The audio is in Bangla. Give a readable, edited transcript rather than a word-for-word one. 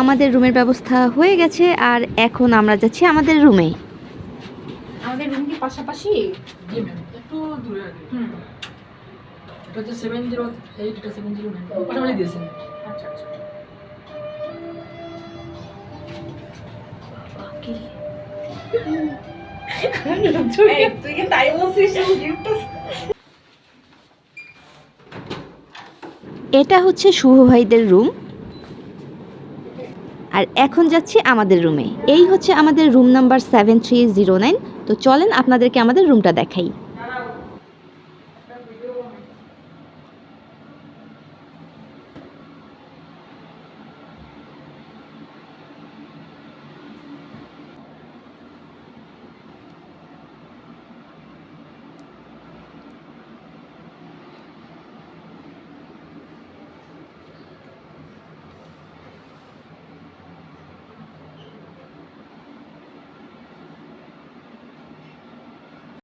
আমাদের রুমের ব্যবস্থা হয়ে গেছে আর এখন আমরা যাচ্ছি আমাদের রুমে। আমাদের রুম কি পাশাপাশি? জি ম্যাম, একটু দূরে আর কি। এটা হচ্ছে 708, এটা 709, পাশাপাশি দিয়েছেন। আচ্ছা আচ্ছা। তুই কি তাই বলছিস? এটা হচ্ছে শুভ ভাইদের রুম আর এখন যাচ্ছি আমাদের রুমে। এই হচ্ছে আমাদের রুম নাম্বার 7309। তো চলেন আপনাদেরকে আমাদের রুমটা দেখাই।